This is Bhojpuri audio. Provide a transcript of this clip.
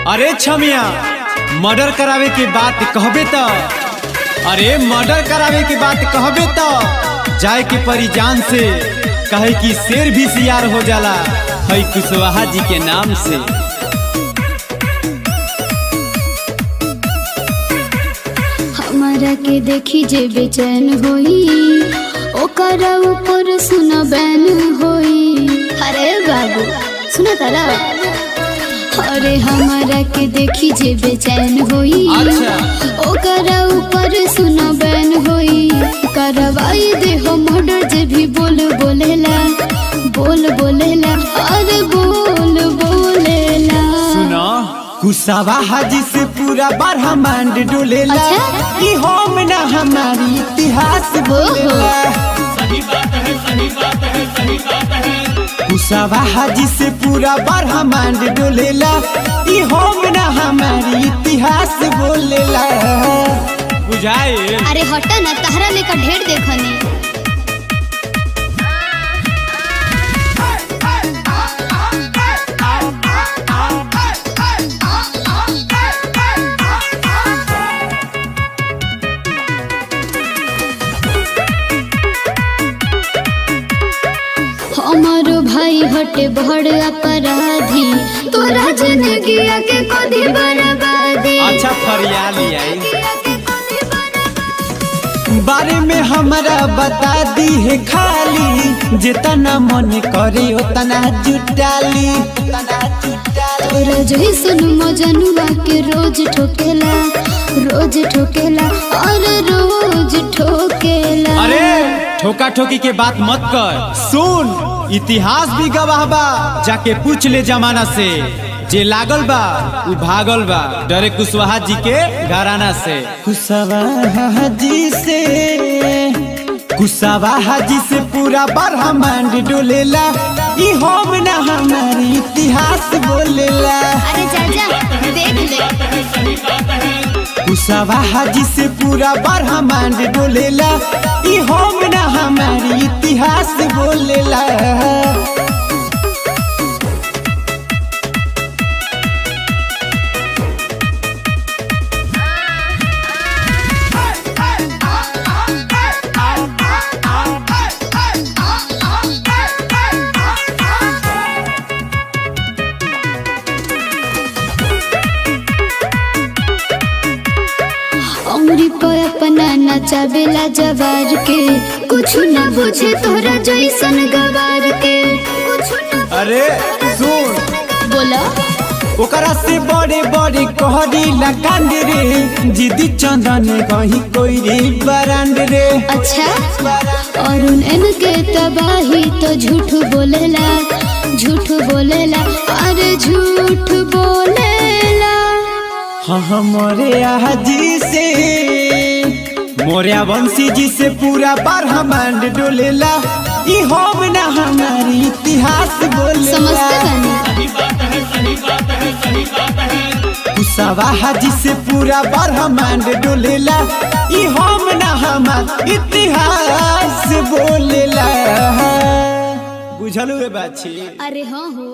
अरे छमिया मर्डर करावे के बात कहबे त मर्डर करावे के बात कहबे त जाए के परी जान से कहे कि शेर भी सियार हो जाला है कुशवाहा जी के नाम से। हमारा के देखी जे बेचैन होई ओकर ऊपर सुना बैन होई। अरे बाबू सुना तारा। अरे हमारा के देखी जे बेचैन होई ओकर ऊपर सुना बैन होई। करवाई दे हो मर्डर जे भी बोल बोलेला अरे बोल बोलेला। सुना कुशवाहा जी से पूरा ब्रह्मांड डोलेला। ई हम ना हमारी इतिहास बोलेला। सही बात है, सही बात है, सही बात है। कुशवाहा जी से पूरा ब्रह्मांड डोलेला। ई हम ना हमारी इतिहास बोलेला। बुझाए? अरे हटा ना, तहरा लेकर ढेर देखनी। हमारो भाई हटे बड़ अपराधी, तोरा जिंदगी के कदी बर्बादी। अच्छा फरियाली आई बारे में हमारा बता दी है खाली। जितना मन करे उतना जुटाली। तोरा जैसन मजनुआ के रोज ठोकेला और रोज ठोकेला। अरे ठोका ठोकी के बात मत कर। सुन इतिहास भी गवाह बा, जाके पूछ ले जमाना से। जे लागल बा उ भागल बा, डरे कुशवाहा जी के घराना से। कुशवाहा जी से पूरा ब्रह्मांड डोलेला। ई हम ना हमारी इतिहास बोलेला। अरे जा देख ले। कुशवाहा जी से पूरा ब्रह्मांड डोलेला। ई हम ना हमारी इतिहास बोलेला। अमरी पर अपना नचावेला जवार के, कुछ न बुझे तोरा जैसन गवार के। अरे सुन बोला ओकरा से बड़े बड़े कहरी लगांड रे। जिदी चंदन कहीं कोई रे बरांड रे। अच्छा अरुण इनके तबाही तो झूठ बोलेला अरे झूठ बोलेला। हाँ मोरे आजी से मोरिया वंशी जी से पूरा ब्रह्मांड डोलेला। ई हम ना हमारी इतिहास बोलेला। समझते बानी? सही बात है, सही बात है, सही बात है। कुशवाहा जी से पूरा ब्रह्मांड डोलेला। ई हम ना हमार इतिहास बोलेला। बुझलू रे बाछी? अरे हाँ हो।